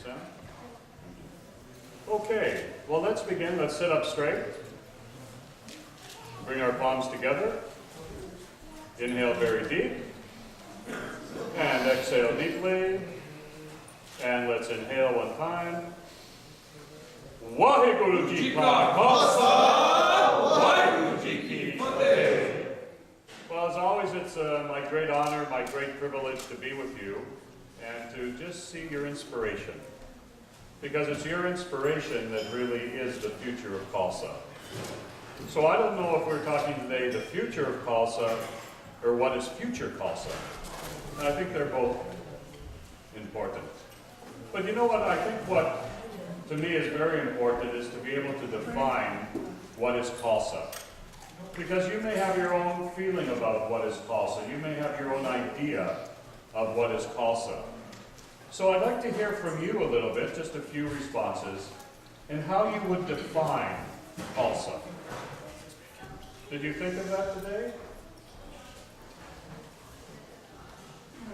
Sam. Okay, well let's begin. Let's sit up straight. Bring our palms together. Inhale very deep. And exhale deeply. And let's inhale one time. Waheguru Ji Ka Khalsa, Waheguru Ji Ki Fateh. Well, as always, it's my great honor, my great privilege to be with you and to just see your inspiration. Because it's your inspiration that really is the future of Khalsa. So I don't know if we're talking today the future of Khalsa or what is future Khalsa. And I think they're both important. But you know what? I think what to me is very important is to be able to define what is Khalsa. Because you may have your own feeling about what is Khalsa. You may have your own idea of what is Khalsa. So I'd like to hear from you a little bit, just a few responses, and how you would define Khalsa. Did you think of that today?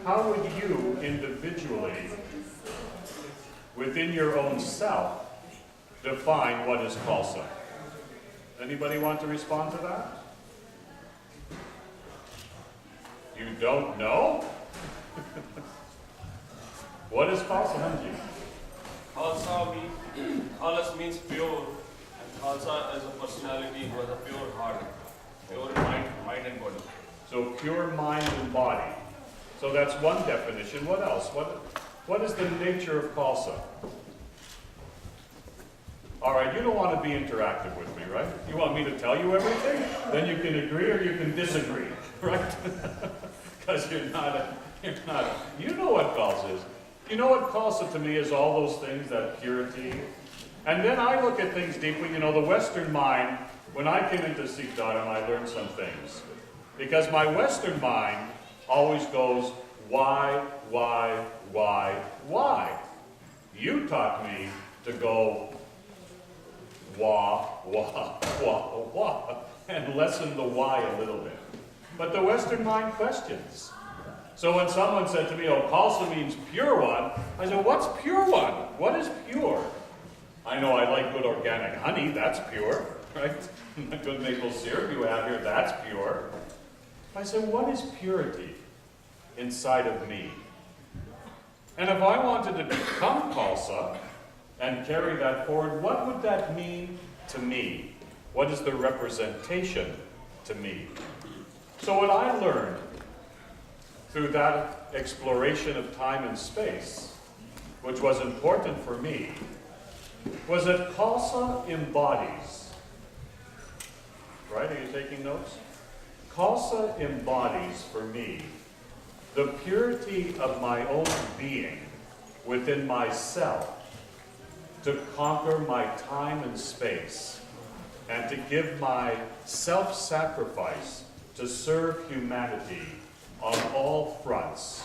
How would you individually, within your own self, define what is Khalsa? Anybody want to respond to that? You don't know? What is Khalsa, Hanji? Khalas means pure, and Khalsa is a personality who has a pure heart, pure mind and body. So pure mind and body. So that's one definition. What else? What is the nature of Khalsa? All right, you don't want to be interactive with me, right? You want me to tell you everything? Then you can agree or you can disagree, right? Because you're not, you know what Khalsa is. You know what Khalsa to me is all those things, that purity. And then I look at things deeply. You know, the Western mind, when I came into Sikh Dharma, I learned some things. Because my Western mind always goes, why? You taught me to go, wah, and lessen the why a little bit. But the Western mind questions. So when someone said to me, oh, Khalsa means pure one, I said, what's pure one? What is pure? I know I like good organic honey, that's pure, right? Good maple syrup you have here, that's pure. I said, what is purity inside of me? And if I wanted to become Khalsa and carry that forward, what would that mean to me? What is the representation to me? So what I learned through that exploration of time and space, which was important for me, was that Khalsa embodies, right? Are you taking notes? Khalsa embodies for me the purity of my own being within myself to conquer my time and space and to give my self-sacrifice to serve humanity on all fronts,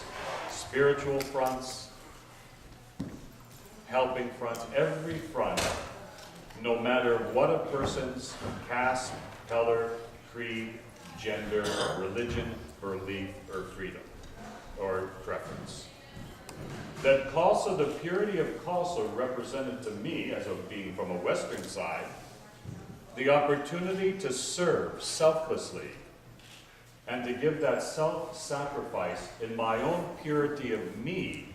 spiritual fronts, helping fronts, every front, no matter what a person's caste, color, creed, gender, religion, belief, or freedom, or preference. That Khalsa, the purity of Khalsa represented to me, as a being from a Western side, the opportunity to serve selflessly and to give that self-sacrifice in my own purity of me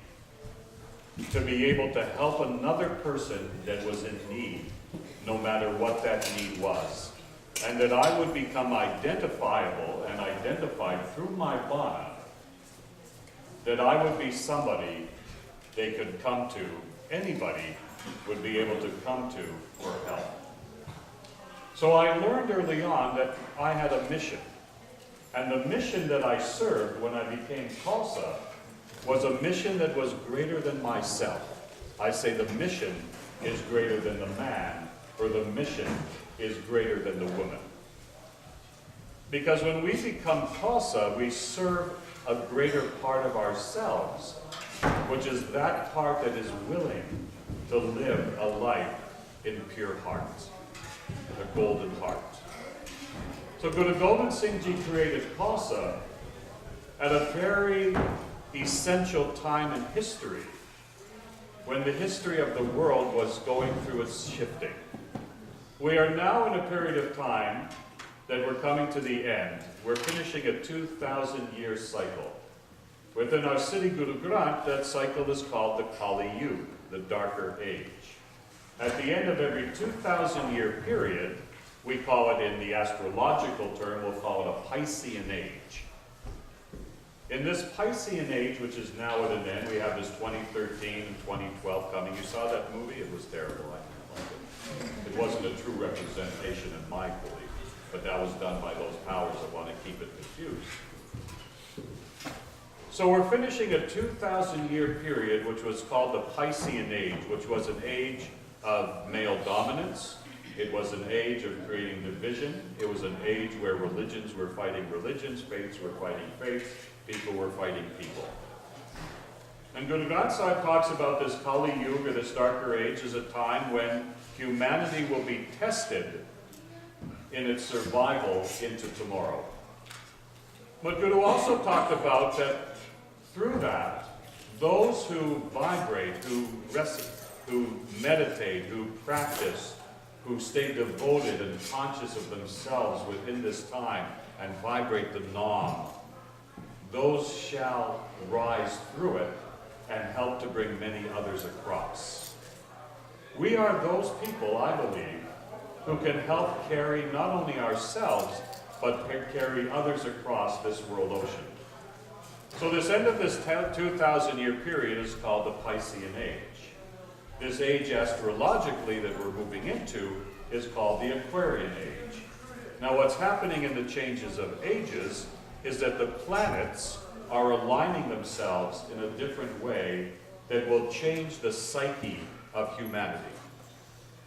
to be able to help another person that was in need, no matter what that need was. And that I would become identifiable and identified through my bana, that I would be somebody they could come to, anybody would be able to come to for help. So I learned early on that I had a mission. And the mission that I served when I became Khalsa was a mission that was greater than myself. I say the mission is greater than the man, or the mission is greater than the woman. Because when we become Khalsa, we serve a greater part of ourselves, which is that part that is willing to live a life in pure heart, a golden heart. So Guru Gobind Singh Ji created Khalsa at a very essential time in history when the history of the world was going through its shifting. We are now in a period of time that we're coming to the end. We're finishing a 2,000-year cycle. Within our city Guru Granth, that cycle is called the Kali Yuga, the darker age. At the end of every 2,000-year period, we call it, in the astrological term, we'll call it a Piscean age. In this Piscean age, which is now at an end, we have this 2013 and 2012 coming. You saw that movie? It was terrible. I didn't like it. It wasn't a true representation in my belief, but that was done by those powers that want to keep it confused. So we're finishing a 2,000-year period, which was called the Piscean age, which was an age of male dominance. It was an age of creating division. It was an age where religions were fighting religions, faiths were fighting faiths, people were fighting people. And Guru Granth Sahib talks about this Kali Yuga, this darker age, as a time when humanity will be tested in its survival into tomorrow. But Guru also talked about that through that, those who vibrate, who meditate, who practice, who stay devoted and conscious of themselves within this time and vibrate the Nam, those shall rise through it and help to bring many others across. We are those people, I believe, who can help carry not only ourselves, but carry others across this world ocean. So this end of this 2,000-year period is called the Piscean age. This age astrologically that we're moving into is called the Aquarian age. Now what's happening in the changes of ages is that the planets are aligning themselves in a different way that will change the psyche of humanity.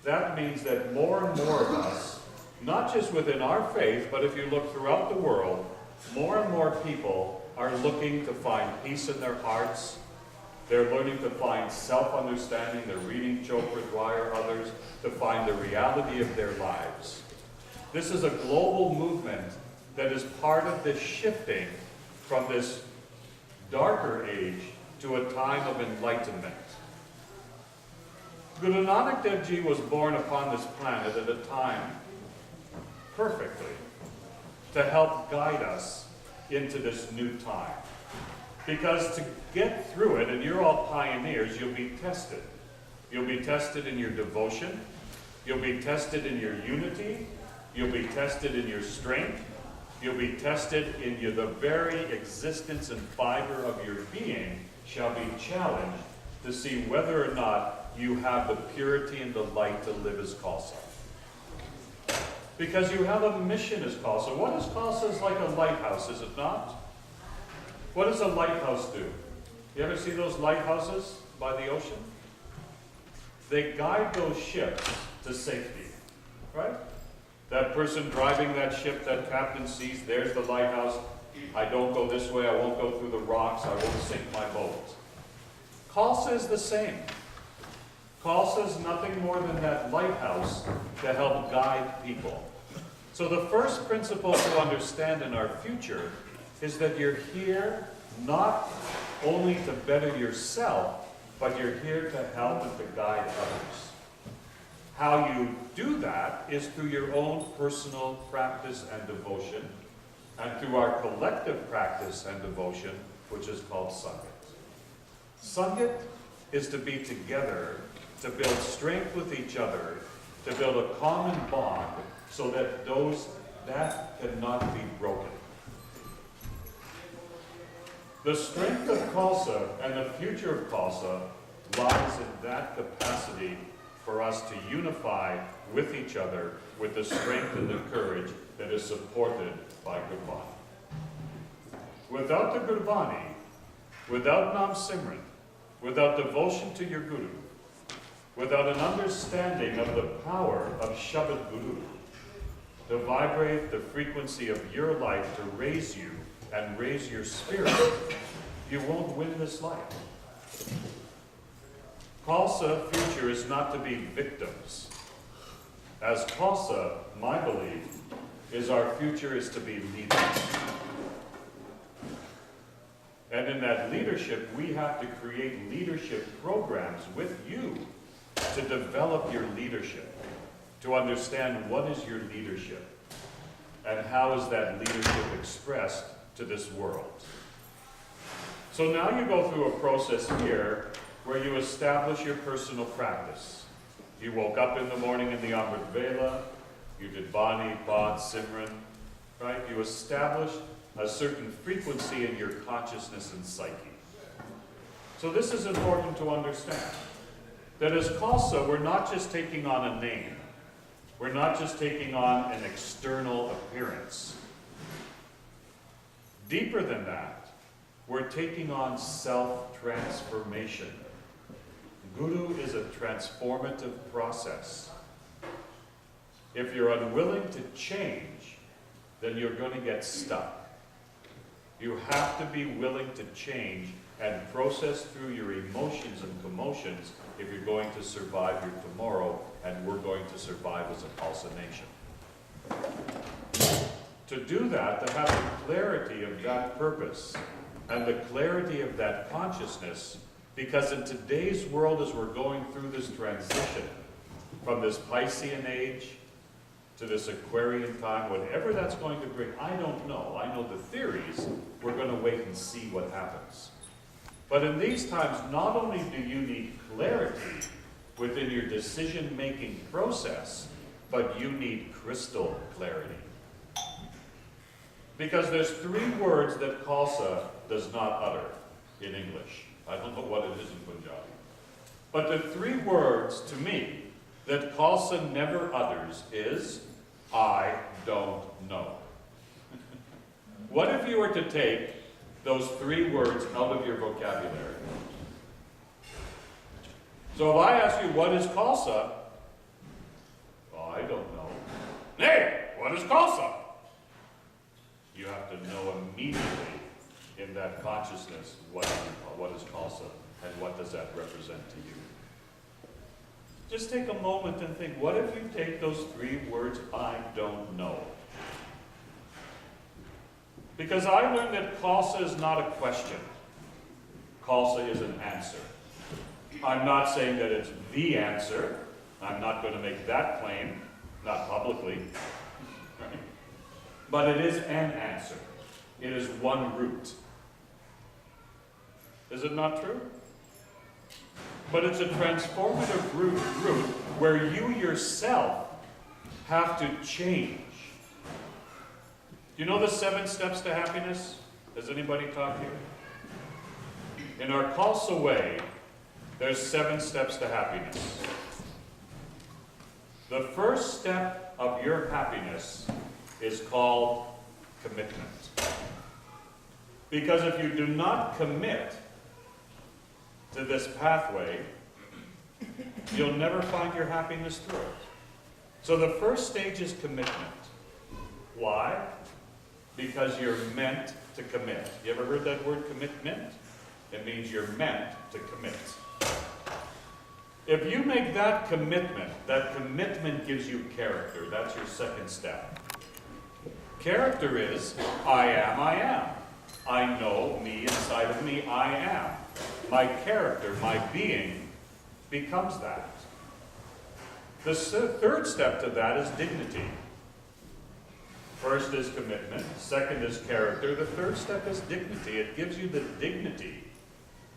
That means that more and more of us, not just within our faith, but if you look throughout the world, more and more people are looking to find peace in their hearts. They're learning to find self-understanding. They're reading Chopra, Dwyer, others, to find the reality of their lives. This is a global movement that is part of this shifting from this darker age to a time of enlightenment. Guru Nanak Dev Ji was born upon this planet at a time perfectly to help guide us into this new time. Because to get through it, and you're all pioneers, you'll be tested. You'll be tested in your devotion. You'll be tested in your unity. You'll be tested in your strength. You'll be tested in the very existence and fiber of your being shall be challenged to see whether or not you have the purity and the light to live as Khalsa. Because you have a mission as Khalsa. What is Khalsa? Is like a lighthouse, is it not? What does a lighthouse do? You ever see those lighthouses by the ocean? They guide those ships to safety, right? That person driving that ship, that captain sees, there's the lighthouse. I don't go this way, I won't go through the rocks, I won't sink my boat. Khalsa is the same. Khalsa is nothing more than that lighthouse to help guide people. So the first principle to understand in our future is that you're here not only to better yourself, but you're here to help and to guide others. How you do that is through your own personal practice and devotion, and through our collective practice and devotion, which is called Sangat. Sangat is to be together, to build strength with each other, to build a common bond, so that that cannot be broken. The strength of Khalsa and the future of Khalsa lies in that capacity for us to unify with each other with the strength and the courage that is supported by Gurbani. Without the Gurbani, without Nam Simran, without devotion to your Guru, without an understanding of the power of Shabad Guru, to vibrate the frequency of your life to raise you and raise your spirit, you won't win this life. Khalsa future is not to be victims. As Khalsa, my belief, is our future is to be leaders. And in that leadership, we have to create leadership programs with you to develop your leadership, to understand what is your leadership, and how is that leadership expressed to this world. So now you go through a process here where you establish your personal practice. You woke up in the morning in the Amrit Vela, you did Bani, Bad, Simran, right? You established a certain frequency in your consciousness and psyche. So this is important to understand. That as Khalsa, we're not just taking on a name. We're not just taking on an external appearance. Deeper than that, we're taking on self-transformation. Guru is a transformative process. If you're unwilling to change, then you're going to get stuck. You have to be willing to change and process through your emotions and commotions if you're going to survive your tomorrow, and we're going to survive as a Khalsa nation. To do that, to have the clarity of that purpose and the clarity of that consciousness, because in today's world, as we're going through this transition from this Piscean age to this Aquarian time, whatever that's going to bring, I don't know. I know the theories. We're going to wait and see what happens. But in these times, not only do you need clarity within your decision-making process, but you need crystal clarity. Because there's 3 words that Khalsa does not utter in English. I don't know what it is in Punjabi. But the 3 words, to me, that Khalsa never utters is, I don't know. What if you were to take those 3 words out of your vocabulary? So if I ask you, what is Khalsa? Oh, I don't know. Hey, what is Khalsa? You have to know immediately in that consciousness what is Khalsa and what does that represent to you. Just take a moment and think, what if you take those 3 words, I don't know? Because I learned that Khalsa is not a question. Khalsa is an answer. I'm not saying that it's the answer. I'm not going to make that claim, not publicly. Right? But it is an answer. It is one root. Is it not true? But it's a transformative root where you yourself have to change. You know the 7 steps to happiness? Has anybody taught you? In our Khalsa way, there's 7 steps to happiness. The first step of your happiness is called commitment. Because if you do not commit to this pathway, you'll never find your happiness through it. So the first stage is commitment. Why? Because you're meant to commit. You ever heard that word commitment? It means you're meant to commit. If you make that commitment gives you character. That's your second step. Character is, I am, I am. I know me inside of me, I am. My character, my being, becomes that. The third step to that is dignity. First is commitment, second is character, the third step is dignity. It gives you the dignity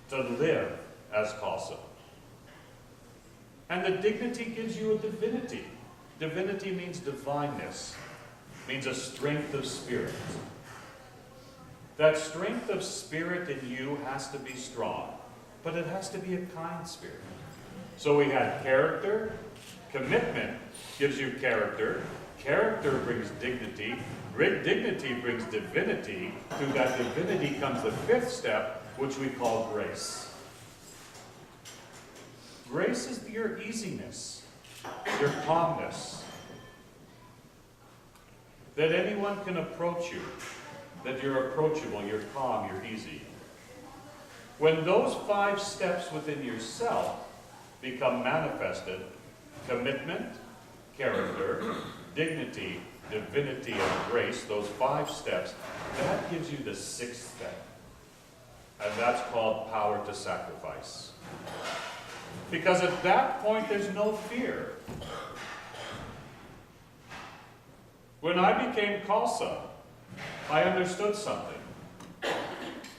to live as Khalsa. And the dignity gives you a divinity. Divinity means divineness, means a strength of spirit. That strength of spirit in you has to be strong, but it has to be a kind spirit. So we had character, commitment gives you character, character brings dignity, dignity brings divinity, through that divinity comes the 5th step, which we call grace. Grace is your easiness, your calmness, that anyone can approach you, that you're approachable, you're calm, you're easy. When those 5 steps within yourself become manifested, commitment, character, dignity, divinity, and grace, those 5 steps, that gives you the 6th step. And that's called power to sacrifice. Because at that point, there's no fear. When I became Khalsa, I understood something.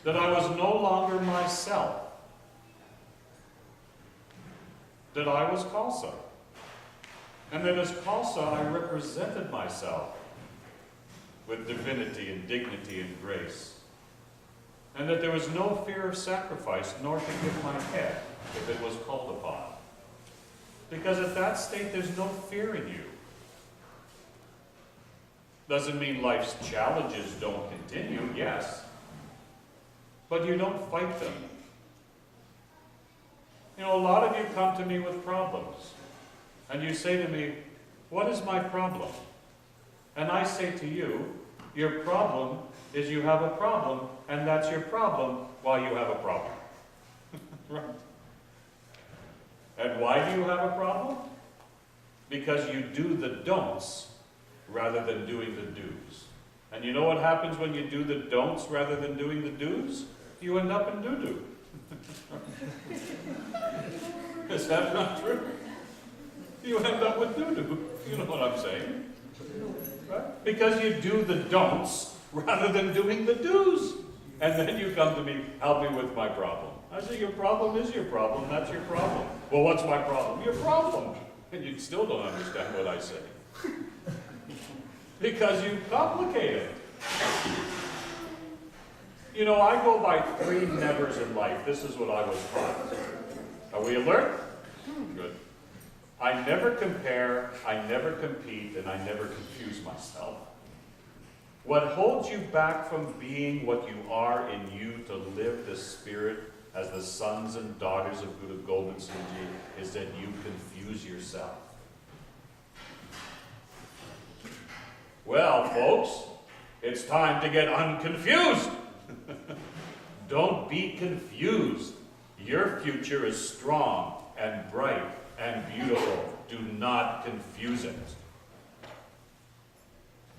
That I was no longer myself. That I was Khalsa. And that as Khalsa, I represented myself with divinity and dignity and grace. And that there was no fear of sacrifice, nor to give my head if it was called upon. Because at that state, there's no fear in you. Doesn't mean life's challenges don't continue, yes. But you don't fight them. You know, a lot of you come to me with problems. And you say to me, what is my problem? And I say to you, your problem is you have a problem, and that's your problem while you have a problem. Right? And why do you have a problem? Because you do the don'ts rather than doing the do's. And you know what happens when you do the don'ts rather than doing the do's? You end up in doo-doo. Is that not true? You end up with doo-doo. You know what I'm saying? Right? Because you do the don'ts rather than doing the do's. And then you come to me, help me with my problem. I say, your problem is your problem, that's your problem. Well, what's my problem? Your problem. And you still don't understand what I say. Because you complicate it. You know, I go by 3 nevers in life. This is what I was taught. Are we alert? Good. I never compare, I never compete, and I never confuse myself. What holds you back from being what you are in you to live the spirit as the sons and daughters of Guru Gobind Singh Ji is that you confuse yourself. Well, folks, it's time to get unconfused. Don't be confused. Your future is strong and bright and beautiful. Do not confuse it.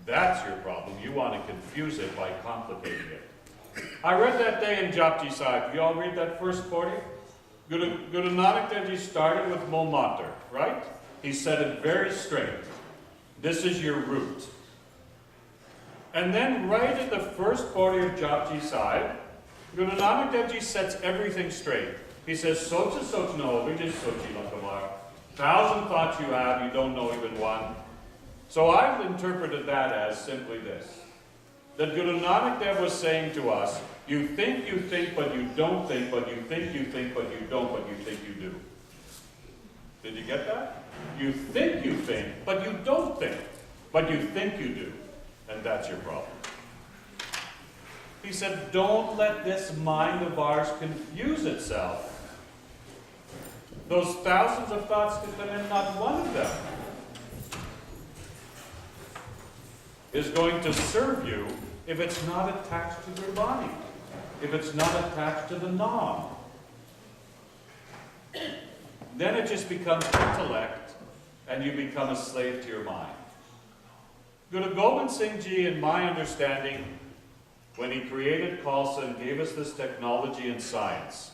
That's your problem. You want to confuse it by complicating it. I read that day in Japji Sahib. You all read that first pori? Guru Nanak Dev Ji started with Mul Mantar, right? He said it very straight. This is your root. And then right at the first pori of Japji Sahib, Guru Nanak Dev Ji sets everything straight. He says, Socha soch no, vijay sochi lakamar. 1,000 thoughts you have, you don't know even one. So I've interpreted that as simply this. That Guru Nanak Dev was saying to us, you think, but you don't think, but you think, but you don't, but you think you do. Did you get that? You think, but you don't think, but you think you do. And that's your problem. He said, don't let this mind of ours confuse itself. Those thousands of thoughts can come in, not one of them is going to serve you if it's not attached to your body, if it's not attached to the nom. Then it just becomes intellect, and you become a slave to your mind. Guru Gobind Singh Ji, in my understanding, when he created Khalsa and gave us this technology and science,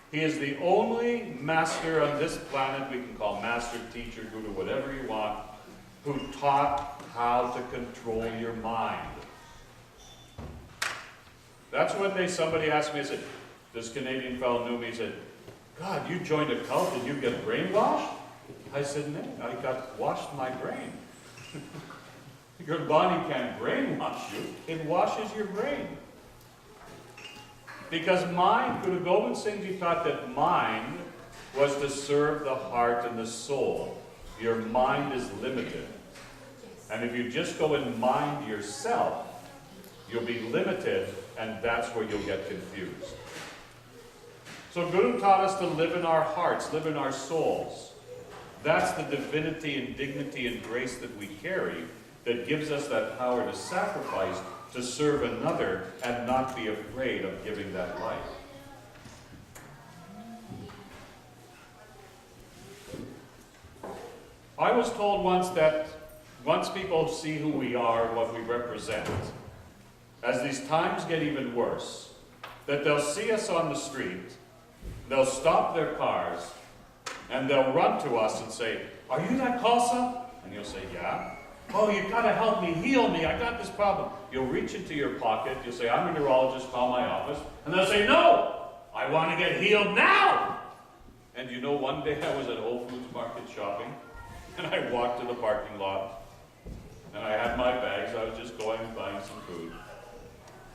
he is the only master on this planet, we can call master, teacher, guru, whatever you want, who taught how to control your mind. That's when somebody asked me, I said, this Canadian fellow knew me, he said, God, you joined a cult, did you get brainwashed? I said, no, I got washed my brain. Your body can't brainwash you, it washes your brain. Because mind, Guru Gobind Singh Ji taught that mind was to serve the heart and the soul. Your mind is limited. And if you just go and mind yourself, you'll be limited, and that's where you'll get confused. So Guru taught us to live in our hearts, live in our souls. That's the divinity and dignity and grace that we carry that gives us that power to sacrifice, to serve another, and not be afraid of giving that life. I was told once that once people see who we are and what we represent, as these times get even worse, that they'll see us on the street, they'll stop their cars, and they'll run to us and say, "Are you that Khalsa?" And you'll say, "Yeah." "Oh, you've got to help me, heal me, I got this problem." You'll reach into your pocket, you'll say, "I'm a neurologist, call my office." And they'll say, "No, I want to get healed now." And you know, one day I was at Whole Foods Market shopping, and I walked to the parking lot, and I had my bags, I was just going and buying some food.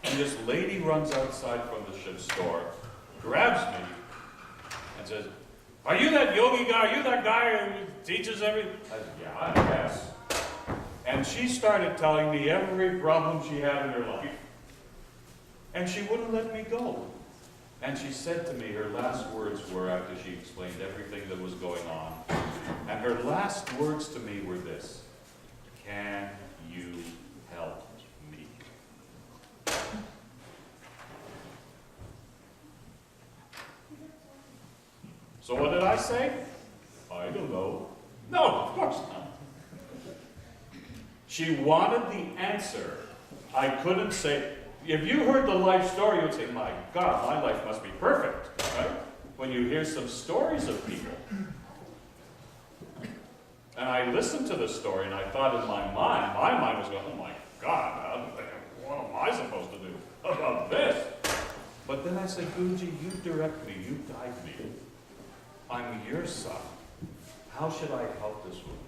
And this lady runs outside from the store, grabs me, and says, "Are you that yogi guy? Are you that guy who teaches everything?" I said, "Yeah, I guess." And she started telling me every problem she had in her life. And she wouldn't let me go. And she said to me, her last words were, after she explained everything that was going on, and her last words to me were this: "Can you help me?" So what did I say? "I don't know." No, of course not. She wanted the answer. I couldn't say. If you heard the life story, you'd say, "My God, my life must be perfect," right? When you hear some stories of people. And I listened to the story and I thought in my mind was going, "Oh my God, what am I supposed to do about this?" But then I said, "Guruji, you direct me, you guide me. I'm your son. How should I help this woman?"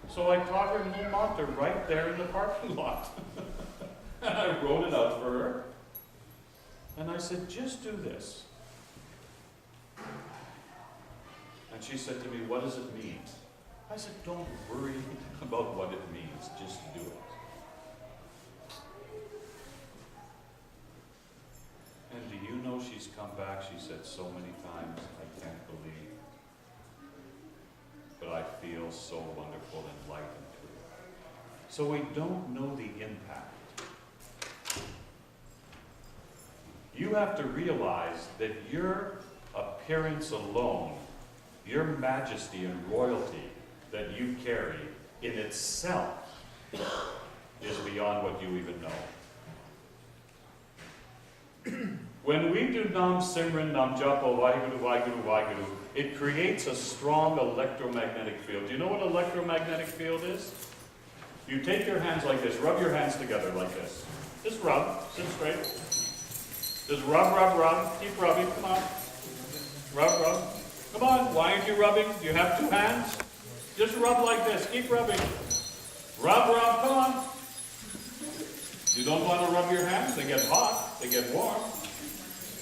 So I taught her little mantra right there in the parking lot. And I wrote it out for her. And I said, "Just do this." And she said to me, "What does it mean?" I said, "Don't worry about what it means, just do it." And do you know she's come back, she said so many times, "I can't believe, but I feel so wonderful and light and true." So we don't know the impact. You have to realize that your appearance alone, your majesty and royalty that you carry in itself is beyond what you even know. When we do Nam Simran, Nam Japa, Vaheguru, Vaheguru, Vaheguru, it creates a strong electromagnetic field. Do you know what electromagnetic field is? You take your hands like this, rub your hands together like this. Just rub, sit straight. Just rub, rub, rub. Keep rubbing, come on. Rub, rub. Come on, why aren't you rubbing? Do you have two hands? Just rub like this, keep rubbing. Rub, rub, come on. You don't want to rub your hands, they get hot, they get warm.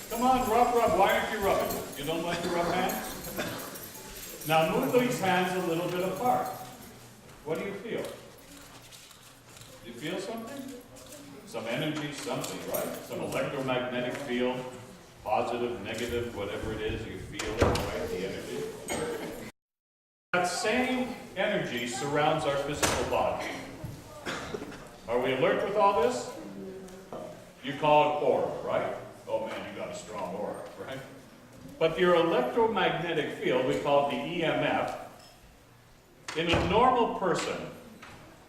Come on, rub, rub. Why aren't you rubbing? You don't like to rub hands? Now move these hands a little bit apart. What do you feel? You feel something? Some energy, something, right? Some electromagnetic field, positive, negative, whatever it is, you feel it, right? The energy. That same energy surrounds our physical body. Are we alert with all this? You call it aura, right? Oh man, you got a strong aura, right? But your electromagnetic field, we call it the EMF, in a normal person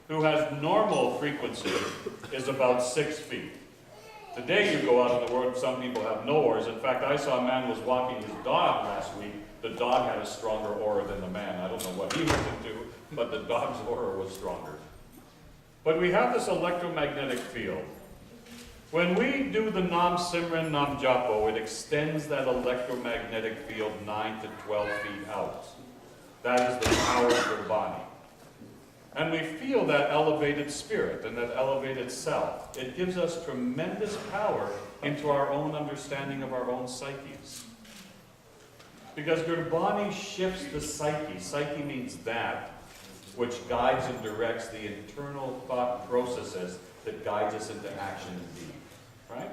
who has normal frequency is about 6 feet. Today you go out in the world, some people have no auras. In fact, I saw a man was walking his dog last week. The dog had a stronger aura than the man. I don't know what he was into, but the dog's aura was stronger. But we have this electromagnetic field. When we do the Nam Simran Nam Japo, it extends that electromagnetic field 9 to 12 feet out. That is the power of your body. And we feel that elevated spirit and that elevated self. It gives us tremendous power into our own understanding of our own psyches. Because Gurbani shifts the psyche. Psyche means that which guides and directs the internal thought processes that guides us into action and deed. Right?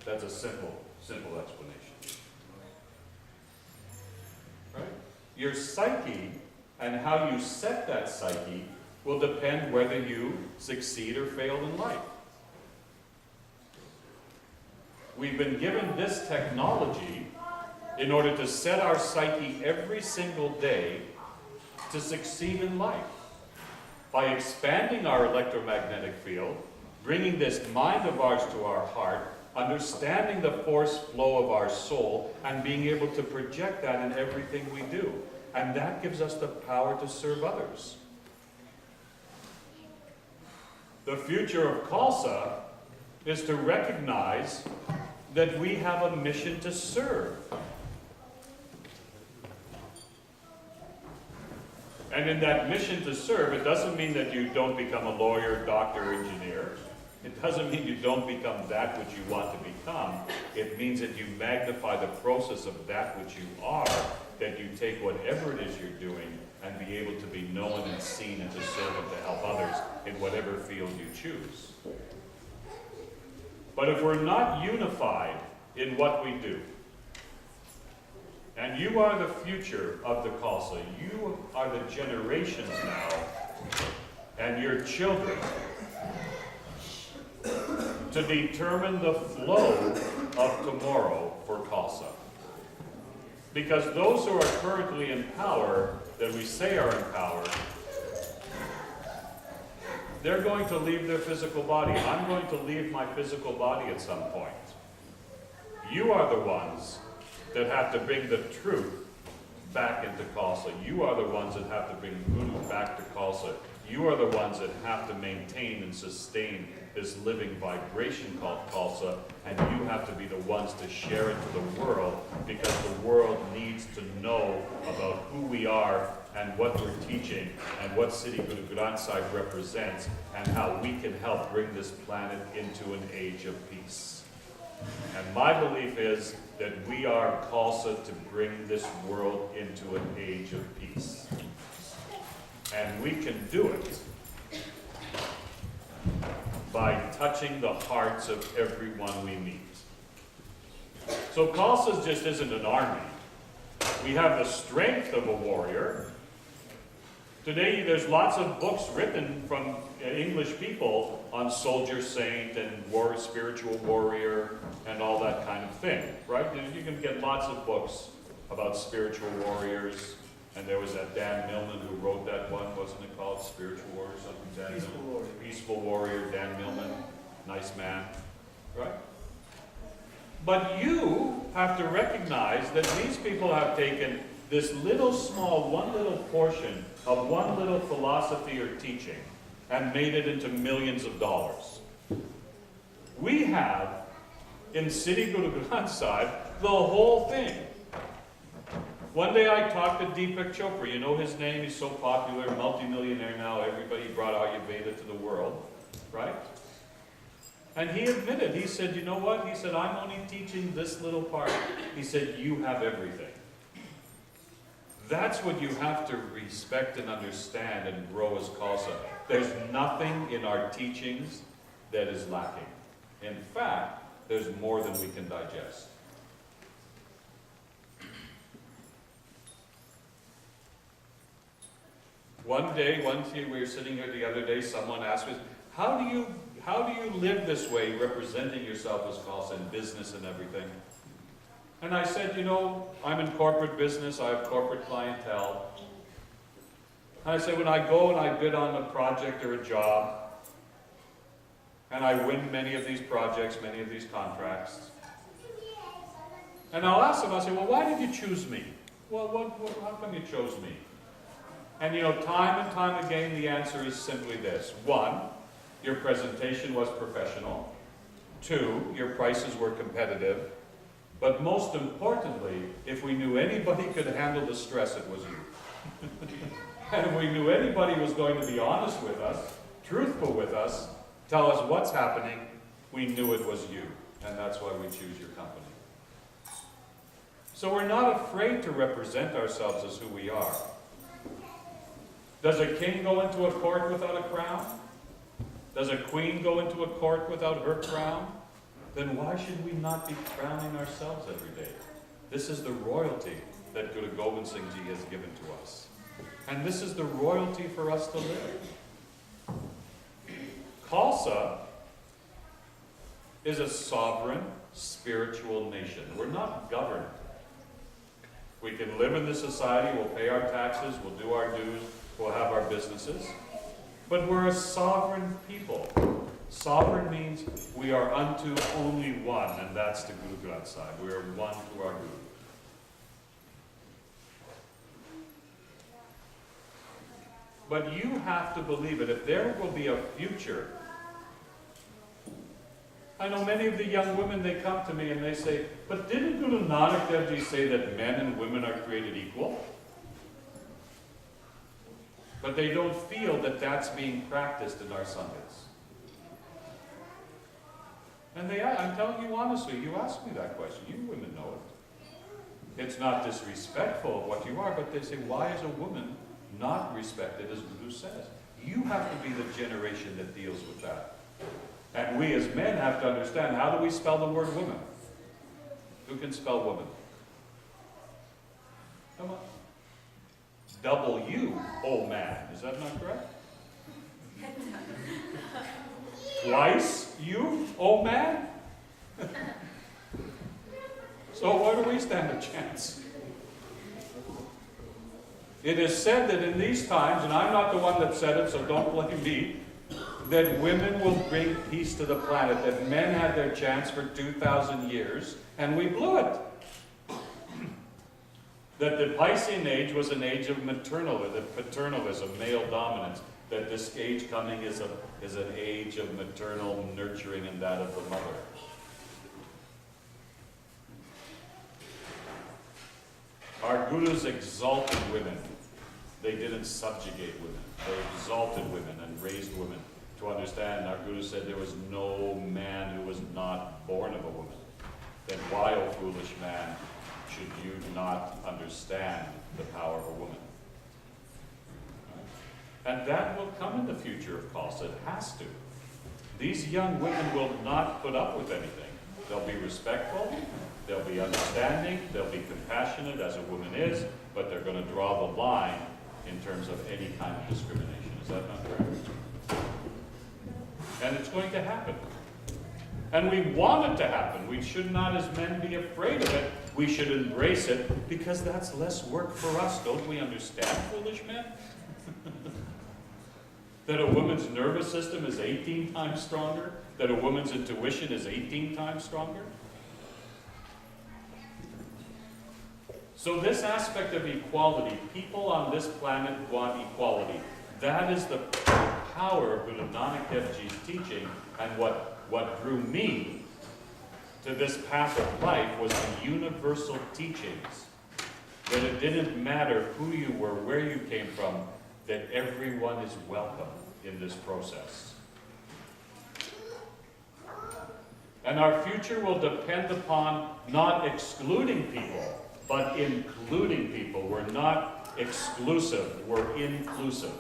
That's a simple explanation. Right? Your psyche and how you set that psyche will depend whether you succeed or fail in life. We've been given this technology in order to set our psyche every single day to succeed in life. By expanding our electromagnetic field, bringing this mind of ours to our heart, understanding the force flow of our soul, and being able to project that in everything we do. And that gives us the power to serve others. The future of Khalsa is to recognize that we have a mission to serve. And in that mission to serve, it doesn't mean that you don't become a lawyer, doctor, engineer. It doesn't mean you don't become that which you want to become. It means that you magnify the process of that which you are, that you take whatever it is you're doing and be able to be known and seen and to serve and to help others in whatever field you choose. But if we're not unified in what we do, and you are the future of the Khalsa, you are the generations now, and your children, to determine the flow of tomorrow for Khalsa. Because those who are currently in power, that we say are in power, they're going to leave their physical body. I'm going to leave my physical body at some point. You are the ones that have to bring the truth back into Khalsa. You are the ones that have to bring Guru back to Khalsa. You are the ones that have to maintain and sustain this living vibration called Khalsa, and you have to be the ones to share it to the world, because the world needs to know about who we are and what we're teaching and what Sri Guru Granth Sahib represents and how we can help bring this planet into an age of peace. And my belief is that we are Khalsa to bring this world into an age of peace. And we can do it by touching the hearts of everyone we meet. So Khalsa just isn't an army. We have the strength of a warrior. Today there's lots of books written from English people on soldier saint and spiritual warrior and all that kind of thing, right? You can get lots of books about spiritual warriors. And there was that Dan Millman who wrote that one, wasn't it called Spiritual Warrior or something? Dan Peaceful Millman. Warrior. Peaceful Warrior, Dan Millman. Nice man, right? But you have to recognize that these people have taken this little small, one little portion of one little philosophy or teaching and made it into millions of dollars. We have, in Sri Guru Granth Sahib, the whole thing. One day I talked to Deepak Chopra. You know his name? He's so popular, multimillionaire now. Everybody brought Ayurveda to the world, right? And he admitted, he said, you know what? He said, I'm only teaching this little part. He said, you have everything. That's what you have to respect and understand and grow as Khalsa. There's nothing in our teachings that is lacking. In fact, there's more than we can digest. One day we were sitting here the other day, someone asked me, how do you live this way, representing yourself as Khalsa in business and everything? And I said, you know, I'm in corporate business, I have corporate clientele. And I said, when I go and I bid on a project or a job, and I win many of these projects, many of these contracts, and I'll ask them, I'll say, well, why did you choose me? Well, how come you chose me? And you know, time and time again, the answer is simply this. 1, your presentation was professional. 2, your prices were competitive. But most importantly, if we knew anybody could handle the stress, it was you. And if we knew anybody was going to be honest with us, truthful with us, tell us what's happening, we knew it was you. And that's why we choose your company. So we're not afraid to represent ourselves as who we are. Does a king go into a court without a crown? Does a queen go into a court without her crown? Then why should we not be crowning ourselves every day? This is the royalty that Guru Gobind Singh Ji has given to us. And this is the royalty for us to live. Khalsa is a sovereign, spiritual nation. We're not governed. We can live in this society, we'll pay our taxes, we'll do our dues, we'll have our businesses. But we're a sovereign people. Sovereign means we are unto only one, and that's the Guru Granth Sahib. We are one to our Guru. But you have to believe it. If there will be a future, I know many of the young women, they come to me and they say, but didn't Guru Nanak Dev Ji say that men and women are created equal? But they don't feel that that's being practiced in our Sanghas. And I'm telling you honestly, you ask me that question, you women know it. It's not disrespectful of what you are, but they say, why is a woman not respected as Guru says? You have to be the generation that deals with that. And we as men have to understand, how do we spell the word woman? Who can spell woman? Come on. W, oh man. Is that not correct? Twice you, oh man? So where do we stand a chance? It is said that in these times, and I'm not the one that said it, so don't blame me, that women will bring peace to the planet, that men had their chance for 2,000 years, and we blew it. That the Piscean age was an age of paternalism, male dominance, that this age coming is an age of maternal nurturing and that of the mother. Our gurus exalted women. They didn't subjugate women. They exalted women and raised women to understand. Our guru said there was no man who was not born of a woman. Then why, O foolish man, should you not understand the power of a woman? And that will come in the future of Khalsa. It has to. These young women will not put up with anything. They'll be respectful, they'll be understanding, they'll be compassionate as a woman is, but they're going to draw the line in terms of any kind of discrimination. Is that not correct? And it's going to happen. And we want it to happen. We should not, as men, be afraid of it. We should embrace it, because that's less work for us. Don't we understand, foolish men? That a woman's nervous system is 18 times stronger? That a woman's intuition is 18 times stronger? So this aspect of equality, people on this planet want equality. That is the power of Guru Nanak Dev Ji's teaching, and what drew me to this path of life was the universal teachings. That it didn't matter who you were, where you came from, that everyone is welcome in this process. And our future will depend upon not excluding people, but including people. We're not exclusive, we're inclusive.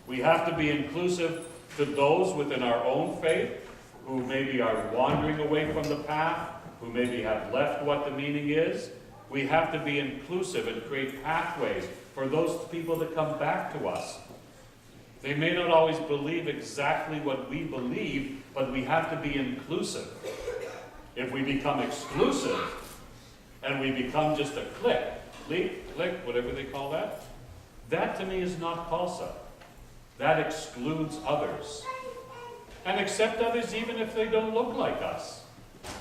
We have to be inclusive to those within our own faith who maybe are wandering away from the path, who maybe have left what the meaning is. We have to be inclusive and create pathways for those people to come back to us. They may not always believe exactly what we believe, but we have to be inclusive. If we become exclusive, and we become just a clique, whatever they call that, that to me is not Khalsa. That excludes others. And accept others even if they don't look like us.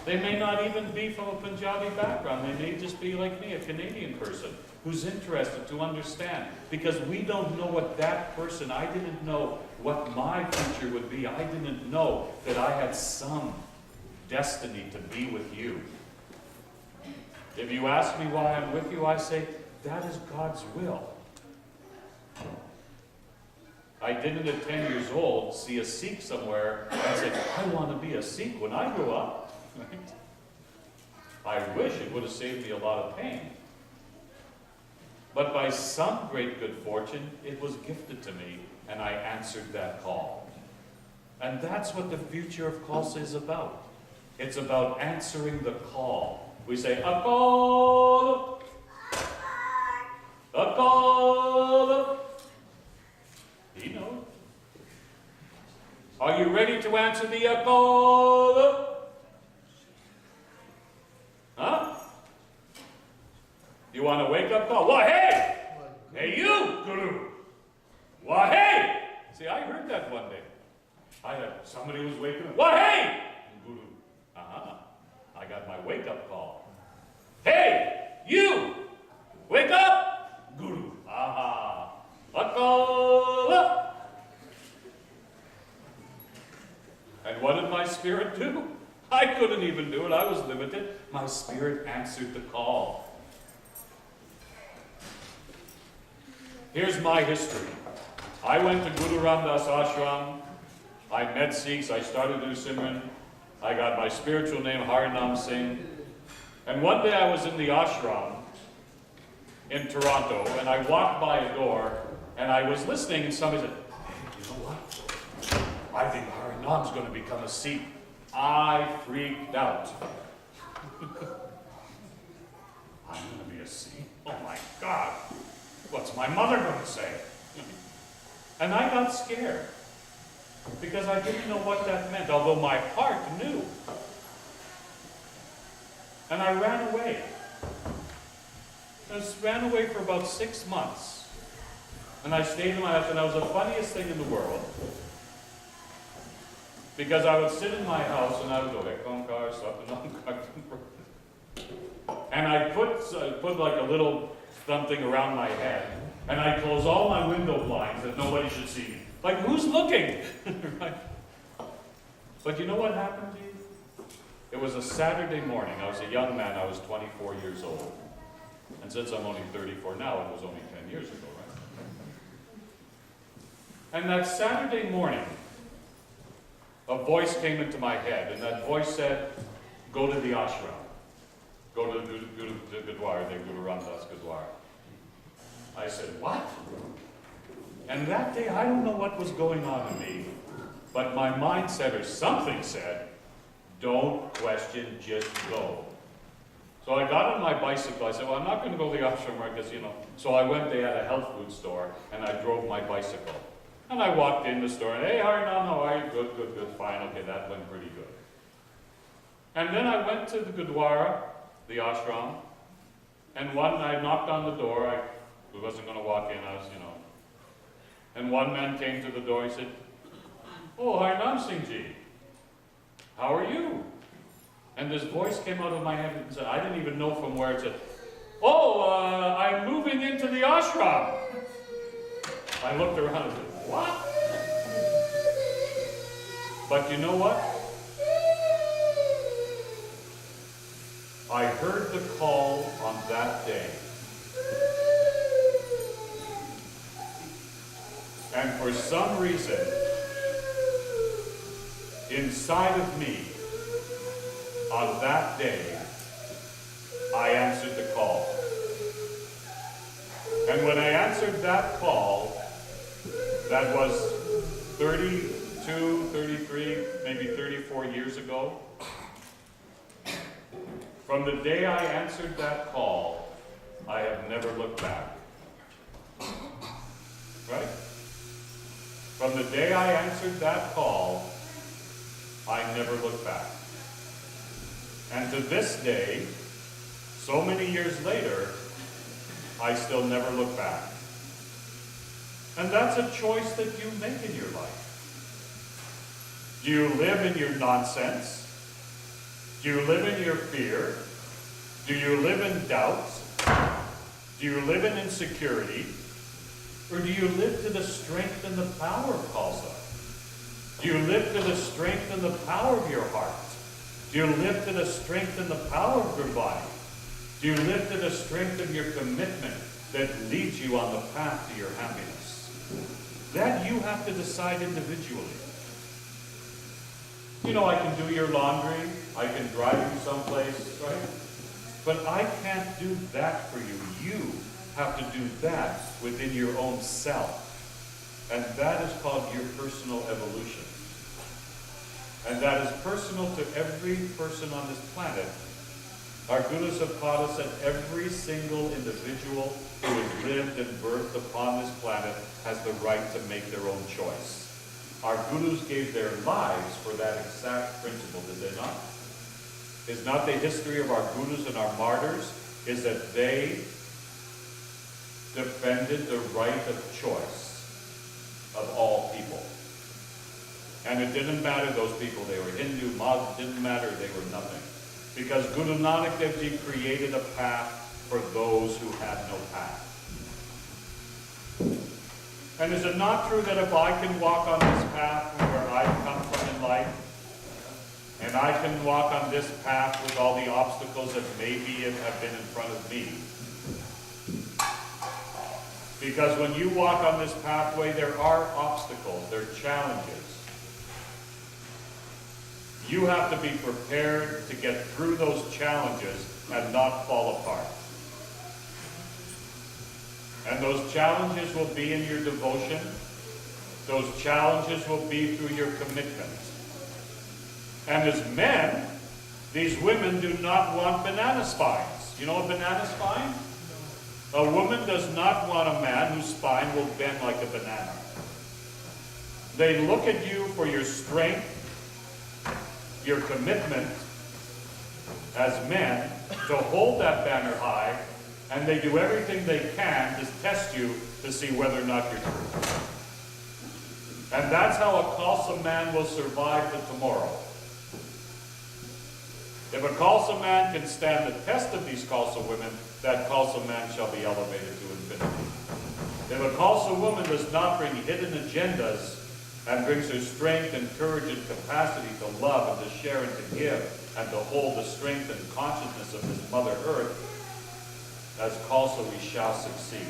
They may not even be from a Punjabi background. They may just be like me, a Canadian person who's interested to understand. Because we don't know what that person, I didn't know what my future would be. I didn't know that I had some destiny to be with you. If you ask me why I'm with you, I say, that is God's will. I didn't at 10 years old see a Sikh somewhere and say, I want to be a Sikh when I grow up. Right? I wish it would have saved me a lot of pain. But by some great good fortune, it was gifted to me, and I answered that call. And that's what the future of Khalsa is about. It's about answering the call. We say, Akal! Akal! He knows. Are you ready to answer the Akal? Huh? You want to wake up call? Why, hey! Hey, you, Guru! Why, hey! See, I heard that one day. Somebody was waking up. What? Hey! Guru. I got my wake-up call. Hey! You! Wake up! Guru. Call up! And what did my spirit do? I couldn't even do it. I was limited. My spirit answered the call. Here's my history. I went to Guru Ram Das ashram. I met Sikhs. I started to do Simran. I got my spiritual name, Harinam Singh. And one day I was in the ashram in Toronto, and I walked by a door, and I was listening, and somebody said, "Hey, you know what? I think Harinam's going to become a Sikh." I freaked out. I'm going to be a Sikh? Oh my God. What's my mother going to say? And I got scared because I didn't know what that meant, although my heart knew. And I ran away. I just ran away for about 6 months. And I stayed in my house, and that was the funniest thing in the world. Because I would sit in my house and I would go, and I put like a little something around my head, and I close all my window blinds that nobody should see me. Like, who's looking? Right? But you know what happened to you? It was a Saturday morning. I was a young man. I was 24 years old. And since I'm only 34 now, it was only 10 years ago, right? And that Saturday morning, a voice came into my head, and that voice said, "Go to the ashram. Go to the Gurdwara, the Guru Ram Das Gurdwara." I said, "What?" And that day, I don't know what was going on in me, but my mind said, or something said, "Don't question, just go." So I got on my bicycle. I said, "Well, I'm not going to go to the ashram, right, because, you know." So I went, they had a health food store, and I drove my bicycle. And I walked in the store, and, "Hey, Harinam, how are you?" Good, fine. Okay, that went pretty good. And then I went to the Gurdwara, the ashram, and I knocked on the door. I wasn't going to walk in, and one man came to the door. He said, "Oh, Harinam Singh Ji, how are you?" And this voice came out of my head and said, I didn't even know from where, it said, "Oh, I'm moving into the ashram." I looked around and said, "What?" But you know what? I heard the call on that day. And for some reason, inside of me, on that day, I answered the call. And when I answered that call, that was 32, 33, maybe 34 years ago. From the day I answered that call, I have never looked back. Right? From the day I answered that call, I never looked back. And to this day, so many years later, I still never look back. And that's a choice that you make in your life. Do you live in your nonsense? Do you live in your fear? Do you live in doubt? Do you live in insecurity? Or do you live to the strength and the power of Khalsa? Do you live to the strength and the power of your heart? Do you live to the strength and the power of your body? Do you live to the strength of your commitment that leads you on the path to your happiness? That you have to decide individually. You know, I can do your laundry, I can drive you someplace, right? But I can't do that for you. You have to do that within your own self. And that is called your personal evolution. And that is personal to every person on this planet. Our gurus have taught us that every single individual who has lived and birthed upon this planet has the right to make their own choice. Our gurus gave their lives for that exact principle, did they not? Is not the history of our gurus and our martyrs is that they defended the right of choice of all people. And it didn't matter those people, they were Hindu, Muslim, didn't matter, they were nothing. Because Guru Nanak Dev Ji created a path for those who had no path. And is it not true that if I can walk on this path from where I've come from in life, and I can walk on this path with all the obstacles that maybe have been in front of me? Because when you walk on this pathway, there are obstacles, there are challenges. You have to be prepared to get through those challenges and not fall apart. And those challenges will be in your devotion. Those challenges will be through your commitment. And as men, these women do not want banana spines. You know a banana spine? A woman does not want a man whose spine will bend like a banana. They look at you for your strength, your commitment as men to hold that banner high, and they do everything they can to test you to see whether or not you're true. And that's how a Khalsa man will survive the tomorrow. If a Khalsa man can stand the test of these Khalsa women, that Khalsa man shall be elevated to infinity. If a Khalsa woman does not bring hidden agendas and brings her strength and courage and capacity to love and to share and to give and to hold the strength and consciousness of this Mother Earth, as Khalsa we shall succeed.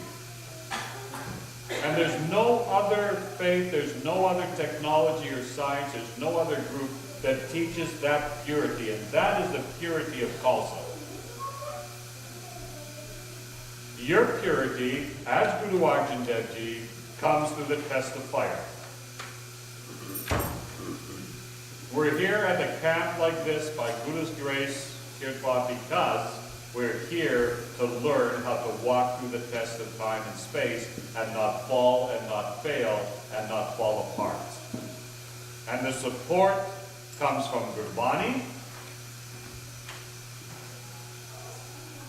And there's no other faith, there's no other technology or science, there's no other group that teaches that purity, and that is the purity of Khalsa. Your purity, as Guru Arjan Dev Ji, comes through the test of fire. We're here at a camp like this by Guru's grace, Kirpa, because we're here to learn how to walk through the test of time and space and not fall and not fail and not fall apart. And the support comes from Gurbani.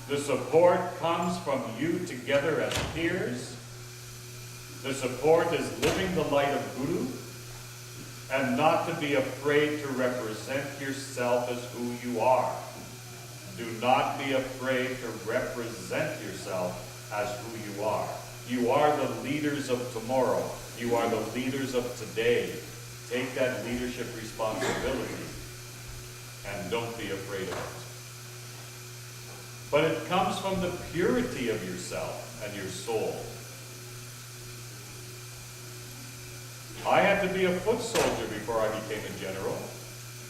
The support comes from you together as peers. The support is living the light of Guru and not to be afraid to represent yourself as who you are. Do not be afraid to represent yourself as who you are. You are the leaders of tomorrow. You are the leaders of today. Take that leadership responsibility and don't be afraid of it. But it comes from the purity of yourself and your soul. I had to be a foot soldier before I became a general.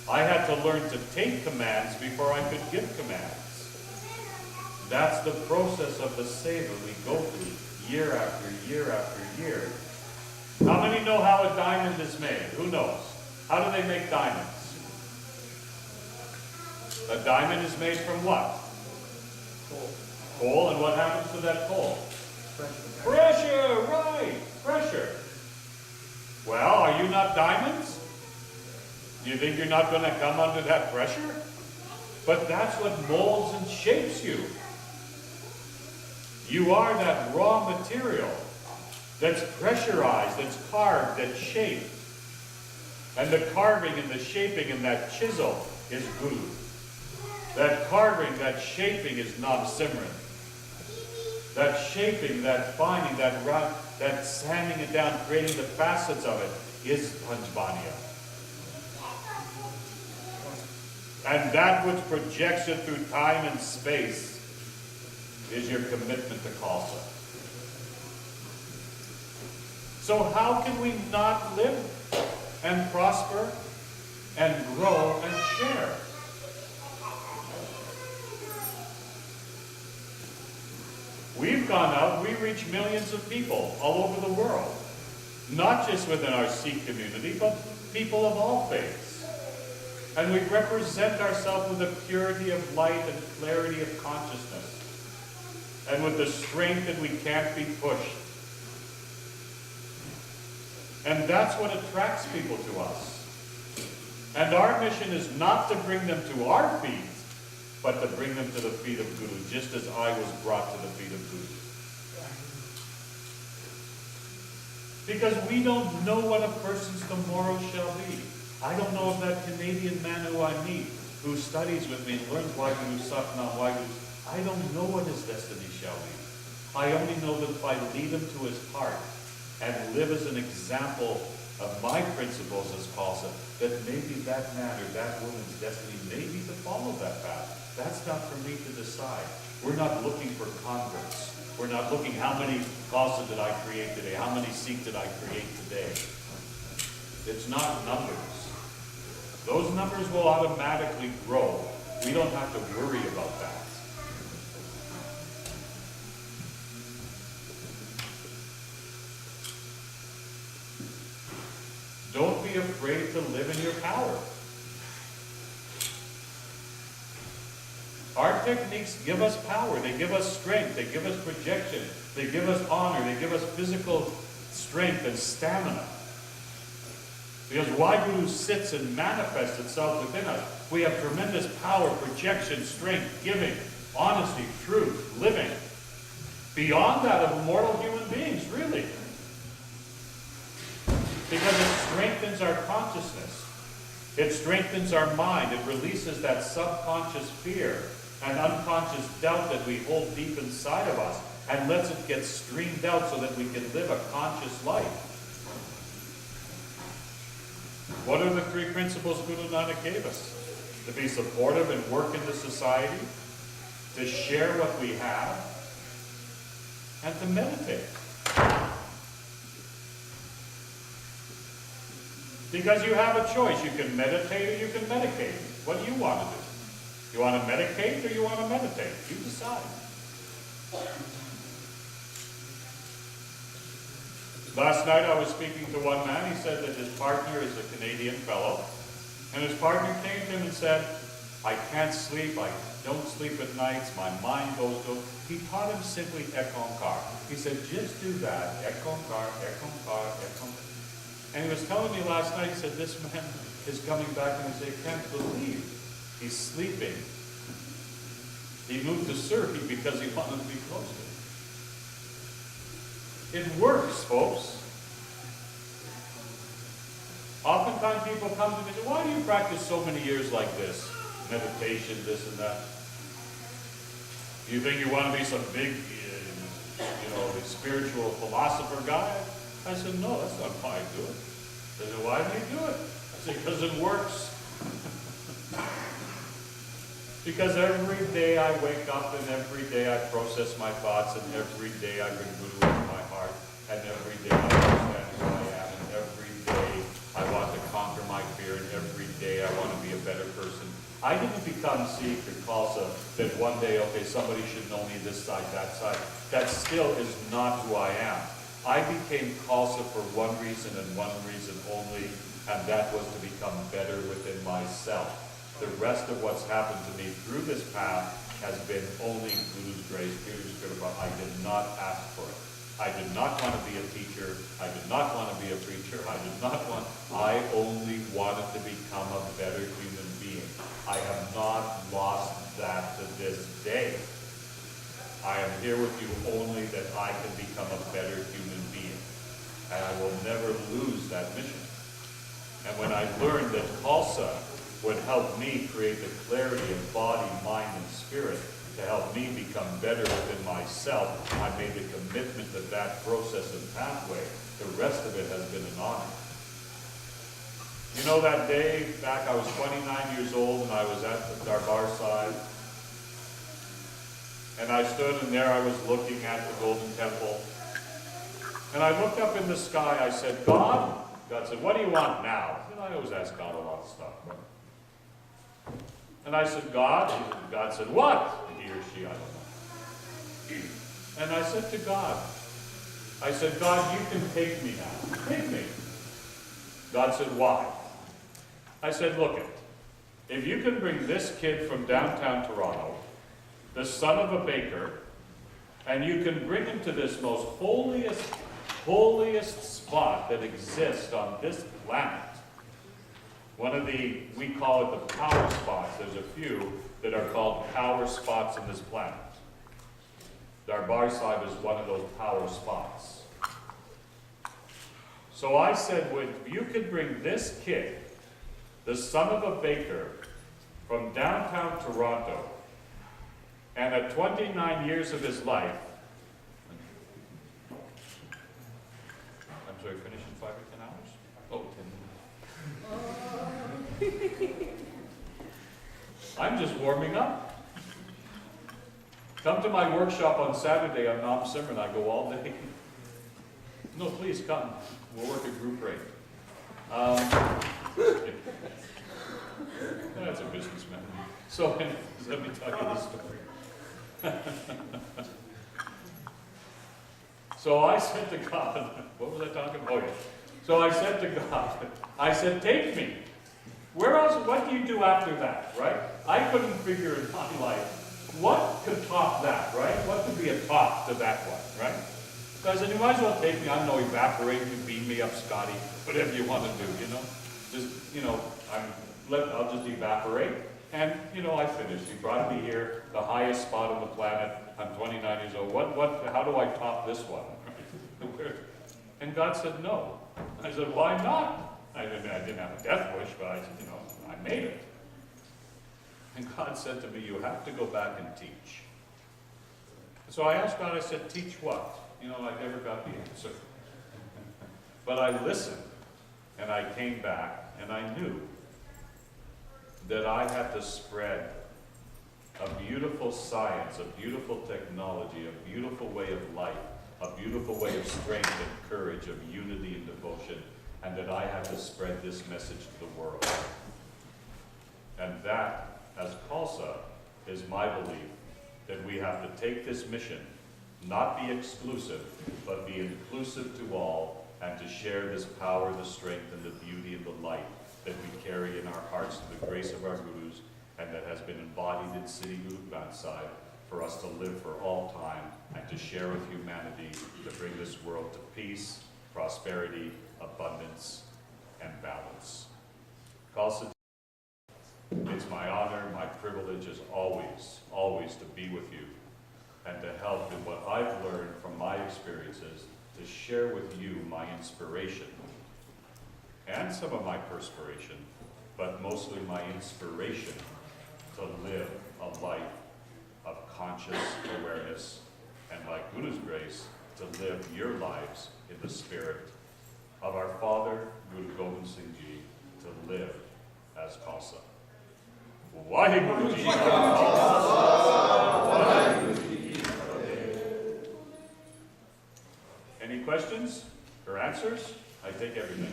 I had to learn to take commands before I could give commands. That's the process of the seva we go through year after year after year. How many know how a diamond is made? Who knows? How do they make diamonds? A diamond is made from what? Coal. Coal, and what happens to that coal? Pressure. Pressure, right, pressure. Well, are you not diamonds? Do you think you're not going to come under that pressure? But that's what molds and shapes you. You are that raw material that's pressurized, that's carved, that's shaped. And the carving and the shaping and that chisel is Guru. That carving, that shaping is Nam Simran. That shaping, that finding, that sanding it down, creating the facets of it is Panchbaniya. And that which projects it through time and space is your commitment to Khalsa. So how can we not live and prosper and grow and share? We've gone out, we reach millions of people all over the world. Not just within our Sikh community, but people of all faiths. And we represent ourselves with the purity of light and clarity of consciousness. And with the strength that we can't be pushed. And that's what attracts people to us. And our mission is not to bring them to our feet, but to bring them to the feet of Guru, just as I was brought to the feet of Guru. Because we don't know what a person's tomorrow shall be. I don't know if that Canadian man who I meet, who studies with me and learns Wagyu Satnam Wagyu, I don't know what his destiny shall be. I only know that if I lead him to his heart and live as an example of my principles as Khalsa, that maybe that man or that woman's destiny may be to follow that path. That's not for me to decide. We're not looking for converts. We're not looking how many Khalsa did I create today, how many Sikh did I create today. It's not numbers. Those numbers will automatically grow. We don't have to worry about that. Don't be afraid to live in your power. Our techniques give us power. They give us strength. They give us projection. They give us honor. They give us physical strength and stamina. Because Waheguru sits and manifests itself within us. We have tremendous power, projection, strength, giving, honesty, truth, living. Beyond that of mortal human beings, really. Because it strengthens our consciousness. It strengthens our mind. It releases that subconscious fear and unconscious doubt that we hold deep inside of us and lets it get streamed out so that we can live a conscious life. What are the three principles Guru Nanak gave us? To be supportive and work in the society, to share what we have, and to meditate. Because you have a choice. You can meditate or you can medicate. What do you want to do? You want to medicate or you want to meditate? You decide. Last night I was speaking to one man. He said that his partner is a Canadian fellow. And his partner came to him and said, I can't sleep. I don't sleep at nights. My mind goes to... He taught him simply Ekonkar. He said, just do that. Ekonkar, Ekonkar, Ekonkar. And he was telling me last night, he said, this man is coming back and he said, I can't believe he's sleeping. He moved to Surrey because he wanted to be close to it. It works, folks. Oftentimes people come to me and say, why do you practice so many years like this? Meditation, this and that. Do you think you want to be some big, spiritual philosopher guy? I said, no, that's not why I do it. They said, why do you do it? I said, because it works. Because every day I wake up and every day I process my thoughts and every day I bring Guru into my heart and every day I understand who I am and every day I want to conquer my fear and every day I want to be a better person. I didn't become Sikh or Khalsa that one day, okay, somebody should know me this side, that side. That still is not who I am. I became Khalsa for one reason and one reason only, and that was to become better within myself. The rest of what's happened to me through this path has been only Guru's grace, Guru's kripa. I did not ask for it. I did not want to be a teacher. I did not want to be a preacher. I only wanted to become a better human being. I have not lost that to this day. I am here with you only that I can become a better human being. And I will never lose that mission. And when I learned that Khalsa would help me create the clarity of body, mind, and spirit to help me become better within myself, I made the commitment that that process and pathway, the rest of it has been an honor. You know, that day back, I was 29 years old and I was at the Darbar side. And I stood and there I was looking at the Golden Temple. And I looked up in the sky, I said, God? God said, what do you want now? And I always ask God a lot of stuff. And I said, God? God said, what? He or she, I don't know. And I said to God, I said, God, you can take me now. Take me. God said, why? I said, look it. If you can bring this kid from downtown Toronto, the son of a baker, and you can bring him to this most holiest spot that exists on this planet. One of the, we call it the power spots. There's a few that are called power spots in this planet. Darbar Sahib is one of those power spots. So I said, well, you could bring this kid, the son of a baker, from downtown Toronto, and at 29 years of his life, I'm sorry, finish in 5 or 10 hours? Oh, 10 minutes. I'm just warming up. Come to my workshop on Saturday on Nam Simran. I go all day. No, please come. We'll work a group rate. That's a businessman. So let me tell you this story. So I said to God, what was I talking about? Oh, yeah. So I said to God, I said, take me. Where else, what do you do after that, right? I couldn't figure in my life, what could top that, right? What could be a top to that one, right? So I said, you might as well take me, I don't know, evaporate me, beam me up, Scotty, whatever you want to do, you know? Just, you know, I'll just evaporate. And, you know, I finished. He brought me here, the highest spot on the planet. I'm 29 years old. How do I top this one? And God said, no. I said, why not? I didn't have a death wish, but I said, you know, I made it. And God said to me, you have to go back and teach. So I asked God, I said, teach what? You know, I never got the answer. But I listened, and I came back, and I knew that I had to spread a beautiful science, a beautiful technology, a beautiful way of life, a beautiful way of strength and courage, of unity and devotion, and that I had to spread this message to the world. And that, as Khalsa, is my belief, that we have to take this mission, not be exclusive, but be inclusive to all, and to share this power, the strength, and the beauty and the light that we carry in our hearts through the grace of our Gurus, and that has been embodied in Sri Guru Granth Sahib for us to live for all time and to share with humanity to bring this world to peace, prosperity, abundance, and balance. Khalsa, it's my honor, my privilege as always, always to be with you and to help in what I've learned from my experiences, to share with you my inspiration and some of my perspiration, but mostly my inspiration to live a life of conscious awareness, and by Guru's grace, to live your lives in the spirit of our Father, Guru Gobind Singh Ji, to live as Khalsa. Vaheguru Ji Ka Khalsa. Vaheguru Ji Ki Fateh. Any questions or answers? I take everything.